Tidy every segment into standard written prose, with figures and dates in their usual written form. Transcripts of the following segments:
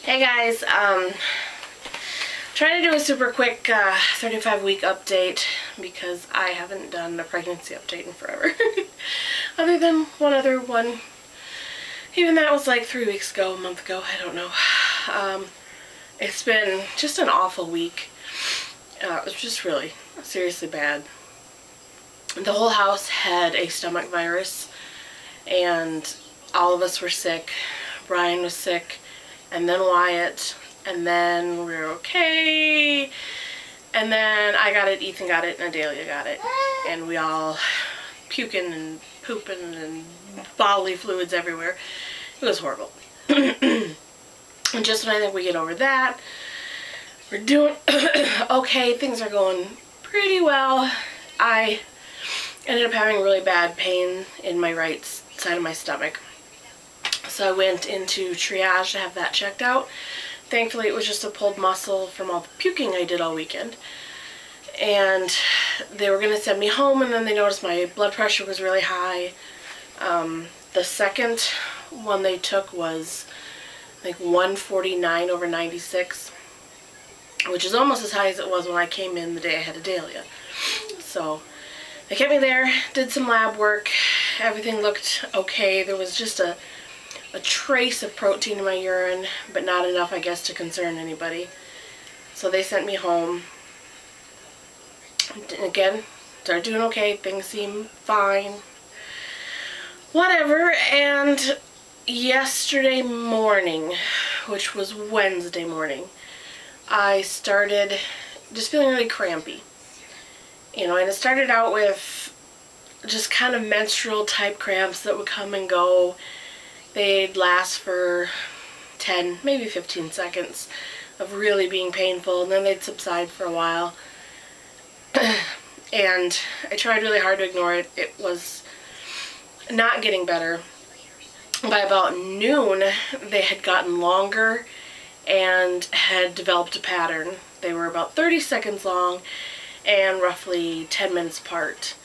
Hey guys, trying to do a super quick 35-week update because I haven't done a pregnancy update in forever. Other than one other one. Even that was like 3 weeks ago, a month ago, I don't know. It's been just an awful week. It was just really seriously bad. The whole house had a stomach virus and all of us were sick. Brian was sick, and then Wyatt, and then we were okay, and then I got it, Ethan got it, and Adelia got it, and we all puking and pooping and bodily fluids everywhere. It was horrible. And just when I think we get over that, we're doing okay, things are going pretty well. I ended up having really bad pain in my right side of my stomach. So I went into triage to have that checked out. Thankfully it was just a pulled muscle from all the puking I did all weekend. And they were going to send me home, and then they noticed my blood pressure was really high. The second one they took was like 149/96, which is almost as high as it was when I came in the day I had Adelia. So they kept me there, did some lab work, everything looked okay. There was just a trace of protein in my urine, but not enough, I guess, to concern anybody. So they sent me home. Again, started doing okay, things seem fine. Whatever, and yesterday morning, which was Wednesday morning, I started just feeling really crampy. You know, and it started out with just kind of menstrual type cramps that would come and go. They'd last for 10, maybe 15 seconds of really being painful, and then they'd subside for a while. And I tried really hard to ignore it. It was not getting better. By about noon, they had gotten longer and had developed a pattern. They were about 30 seconds long and roughly 10 minutes apart.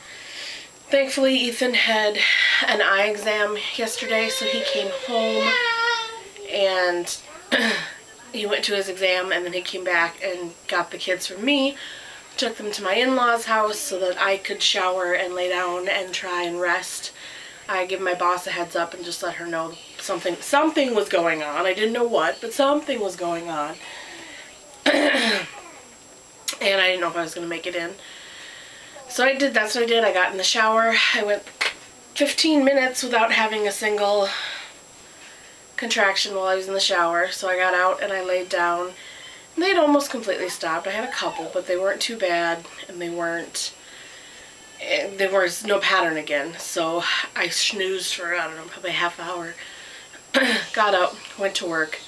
Thankfully, Ethan had an eye exam yesterday, so he came home and he went to his exam, and then he came back and got the kids from me, took them to my in-laws' house so that I could shower and lay down and try and rest. I gave my boss a heads up and just let her know something was going on. I didn't know what, but something was going on. And I didn't know if I was going to make it in. So I did, that's what I did. I got in the shower. I went 15 minutes without having a single contraction while I was in the shower. So I got out and I laid down. And they'd almost completely stopped. I had a couple, but they weren't too bad, and there was no pattern again. So I snoozed for, I don't know, probably a half hour. Got up, went to work.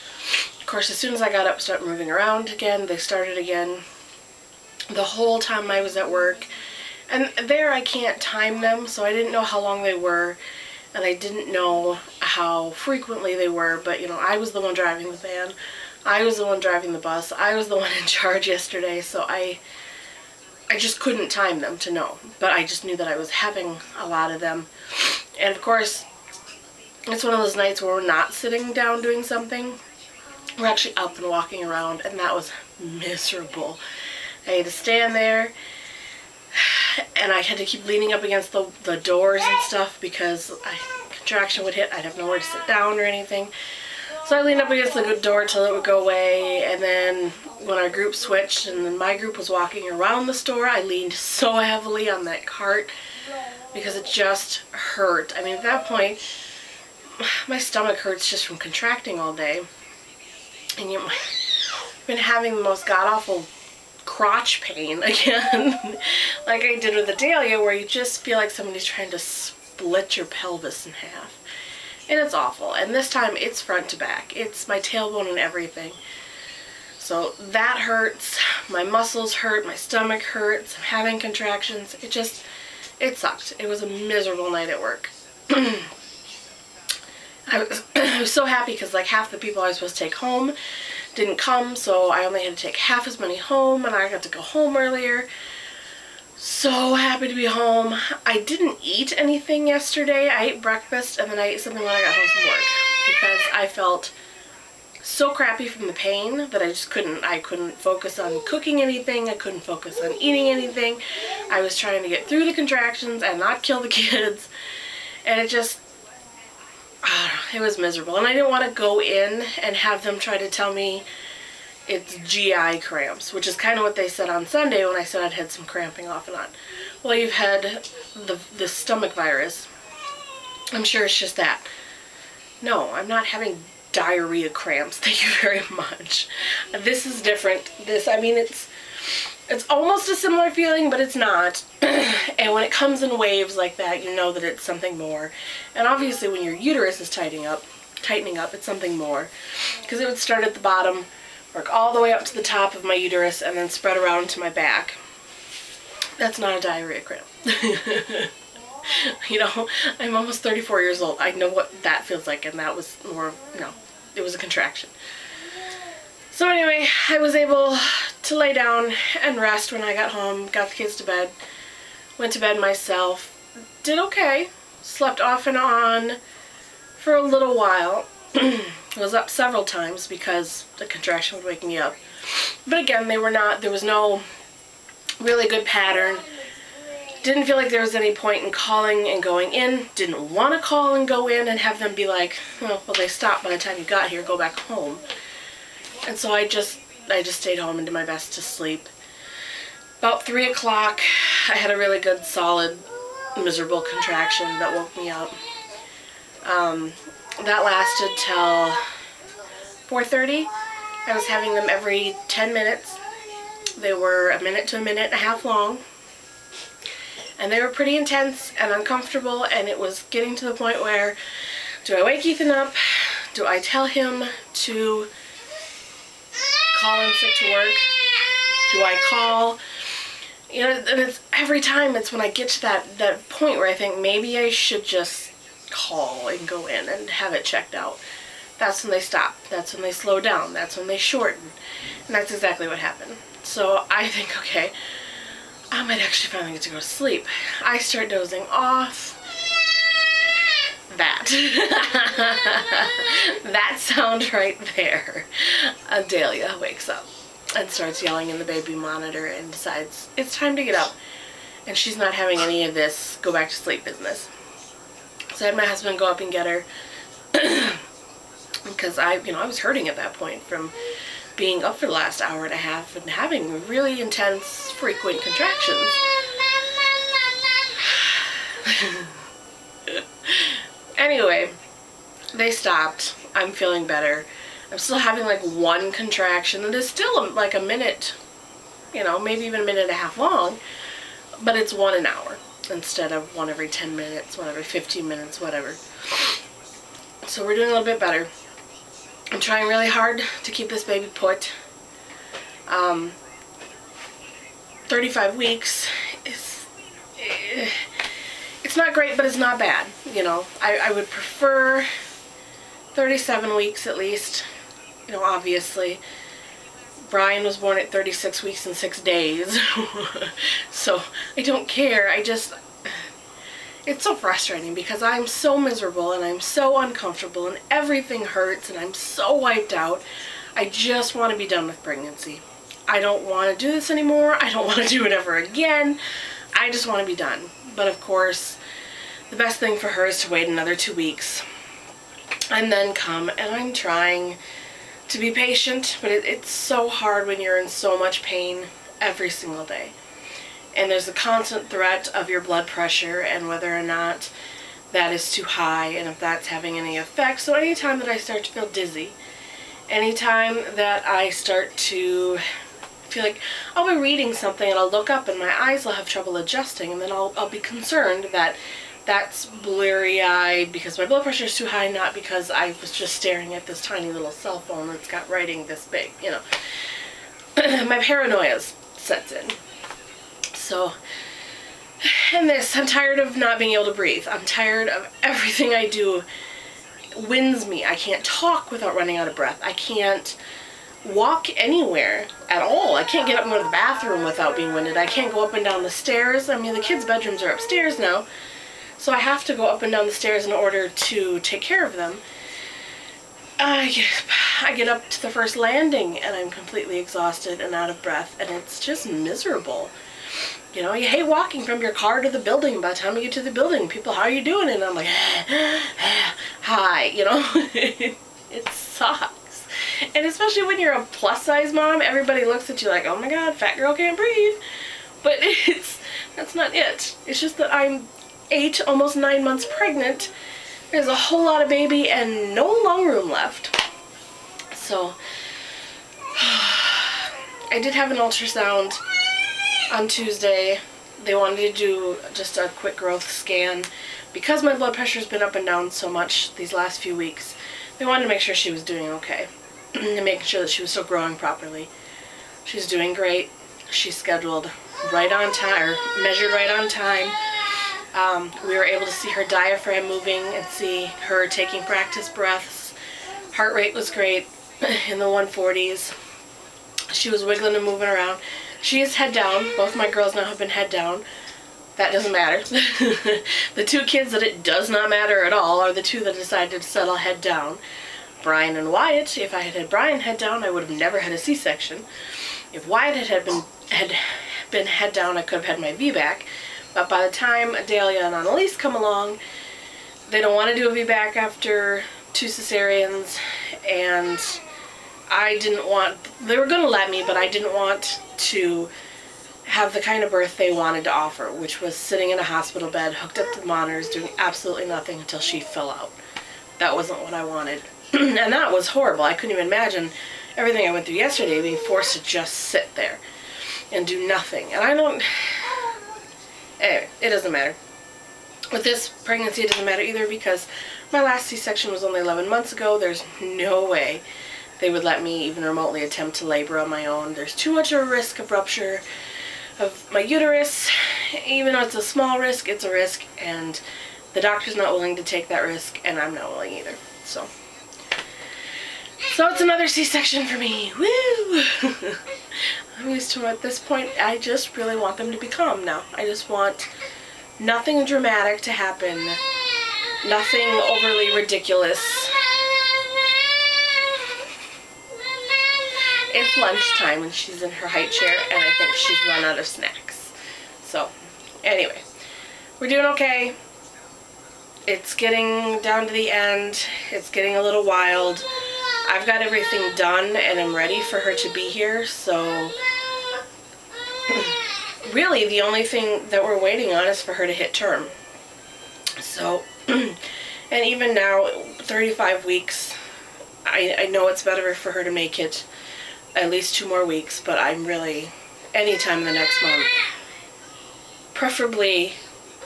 Of course, as soon as I got up, started moving around again. They started again. The whole time I was at work. And there I can't time them, so I didn't know how long they were, and I didn't know how frequently they were, but you know, I was the one driving the van, I was the one driving the bus, I was the one in charge yesterday, so I just couldn't time them to know, but I just knew that I was having a lot of them. And of course, it's one of those nights where we're not sitting down doing something, we're actually up and walking around, and that was miserable. I had to stand there, and I had to keep leaning up against the doors and stuff because contraction would hit. I'd have nowhere to sit down or anything. So I leaned up against the door till it would go away, and then when our group switched and then my group was walking around the store, I leaned so heavily on that cart because it just hurt. I mean, at that point, my stomach hurts just from contracting all day. And I've been having the most god-awful crotch pain again, like I did with Adelia, where you just feel like somebody's trying to split your pelvis in half, and it's awful. And this time it's front to back, it's my tailbone and everything. So that hurts, my muscles hurt, my stomach hurts, I'm having contractions. It sucked. It was a miserable night at work. I was so happy because like half the people I was supposed to take home didn't come, so I only had to take half as many home, and I got to go home earlier. So happy to be home. I didn't eat anything yesterday. I ate breakfast, and then I ate something when I got home from work because I felt so crappy from the pain that I couldn't focus on cooking anything. I couldn't focus on eating anything. I was trying to get through the contractions and not kill the kids. And it just, it was miserable. And I didn't want to go in and have them try to tell me it's GI cramps, which is kind of what they said on Sunday when I said I'd had some cramping off and on. Well, you've had the stomach virus. I'm sure it's just that. No, I'm not having diarrhea cramps. Thank you very much. This is different. I mean, it's almost a similar feeling, but it's not. And when it comes in waves like that, you know that it's something more. And obviously when your uterus is tightening up, it's something more. Because it would start at the bottom, work all the way up to the top of my uterus, and then spread around to my back. That's not a diarrhea cramp. You know, I'm almost 34 years old. I know what that feels like, and that was more, no, it was a contraction. So anyway, I was able to lay down and rest when I got home, got the kids to bed, went to bed myself, did okay, slept off and on for a little while. Was up several times because the contraction would wake me up. But again, there was no really good pattern. Didn't feel like there was any point in calling and going in. Didn't want to call and go in and have them be like, oh, well, they stopped by the time you got here, go back home. And so I just stayed home and did my best to sleep. About 3 o'clock, I had a really good, solid, miserable contraction that woke me up. That lasted till 4:30. I was having them every 10 minutes. They were a minute to a minute and a half long. And they were pretty intense and uncomfortable, and it was getting to the point where, do I wake Ethan up? Do I tell him to call in sick to work? Do I call? You know, and it's every time it's when I get to that point where I think maybe I should just call and go in and have it checked out. That's when they stop. That's when they slow down. That's when they shorten. And that's exactly what happened. So I think, okay, I might actually finally get to go to sleep. I start dozing off. That. That sound right there. Dahlia wakes up and starts yelling in the baby monitor and decides it's time to get up. And she's not having any of this go back to sleep business. So I had my husband go up and get her because I was hurting at that point from being up for the last hour and a half and having really intense, frequent contractions. Anyway, they stopped. I'm feeling better. I'm still having like one contraction that is still like a minute, maybe even a minute and a half long, but it's 1 an hour instead of one every 10 minutes, one every 15 minutes, whatever. So we're doing a little bit better. I'm trying really hard to keep this baby put. 35 weeks is, it's not great, but it's not bad. I would prefer 37 weeks at least. Obviously. Brian was born at 36 weeks and 6 days. So I don't care. It's so frustrating because I'm so miserable and I'm so uncomfortable and everything hurts and I'm so wiped out. I just want to be done with pregnancy. I don't want to do this anymore. I don't want to do it ever again. I just want to be done. But of course, the best thing for her is to wait another 2 weeks and then come, and I'm trying to be patient, but it's so hard when you're in so much pain every single day. And there's a constant threat of your blood pressure and whether or not that is too high and if that's having any effect. So anytime that I start to feel dizzy, anytime that I start to feel like I'll be reading something and I'll look up and my eyes will have trouble adjusting, and then I'll be concerned that that's blurry-eyed because my blood pressure is too high, not because I was just staring at this tiny little cell phone that's got writing this big, My paranoia sets in. So, and I'm tired of not being able to breathe. I'm tired of everything I do winds me. I can't talk without running out of breath. I can't walk anywhere at all. I can't get up and go to the bathroom without being winded. I can't go up and down the stairs. I mean, the kids' bedrooms are upstairs now, so I have to go up and down the stairs in order to take care of them. I get up to the first landing and I'm completely exhausted and out of breath, and it's just miserable. You know, you hate walking from your car to the building. By the time you get to the building, people, how are you doing? And I'm like, hi, you know. It sucks. And especially when you're a plus size mom, everybody looks at you like, oh my god, fat girl can't breathe. But that's not it. It's just that I'm 8, almost 9 months pregnant. There's a whole lot of baby and no lung room left. So, I did have an ultrasound on Tuesday. They wanted to do just a quick growth scan. Because my blood pressure's been up and down so much these last few weeks, they wanted to make sure she was doing okay. And making sure that she was still growing properly. She's doing great. She's scheduled right on time, or measured right on time. We were able to see her diaphragm moving and see her taking practice breaths. Heart rate was great, in the 140s. She was wiggling and moving around. She is head down. Both my girls now have been head down. That doesn't matter. The 2 kids that it does not matter at all are the 2 that decided to settle head down. Brian and Wyatt. If I had had Brian head down, I would have never had a C-section. If Wyatt had been head down, I could have had my VBAC. But by the time Adalia and Annalise come along, they don't want to do a VBAC after 2 cesareans, and I didn't want, they were going to let me, but I didn't want to have the kind of birth they wanted to offer, which was sitting in a hospital bed, hooked up to the monitors, doing absolutely nothing until she fell out. That wasn't what I wanted. And that was horrible. I couldn't even imagine everything I went through yesterday, being forced to just sit there and do nothing. And I don't... Anyway, it doesn't matter. With this pregnancy, it doesn't matter either, because my last C-section was only 11 months ago. There's no way they would let me even remotely attempt to labor on my own. There's too much of a risk of rupture of my uterus. Even though it's a small risk, it's a risk, and the doctor's not willing to take that risk, and I'm not willing either. So it's another C-section for me. Woo! I'm used to them at this point. I just really want them to be calm now. I just want nothing dramatic to happen. Nothing overly ridiculous. It's lunchtime and she's in her high chair, and I think she's run out of snacks. So, anyway, we're doing okay. It's getting down to the end. It's getting a little wild. I've got everything done and I'm ready for her to be here, so really the only thing that we're waiting on is for her to hit term. So, and even now, 35 weeks, I know it's better for her to make it at least 2 more weeks, but I'm really, anytime in the next month, preferably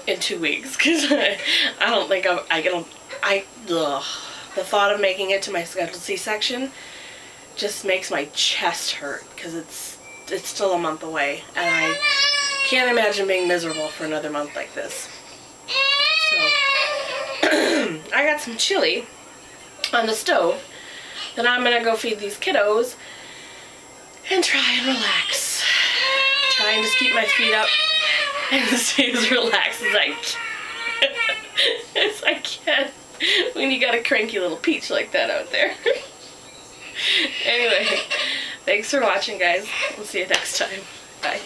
in 2 weeks, because I don't think the thought of making it to my scheduled C-section just makes my chest hurt, because it's still a month away, and I can't imagine being miserable for another month like this. So, I got some chili on the stove that I'm going to go feed these kiddos and try and relax. Try and just keep my feet up and stay as relaxed as I can. As I can. When you got a cranky little peach like that out there. Anyway, thanks for watching, guys. We'll see you next time. Bye.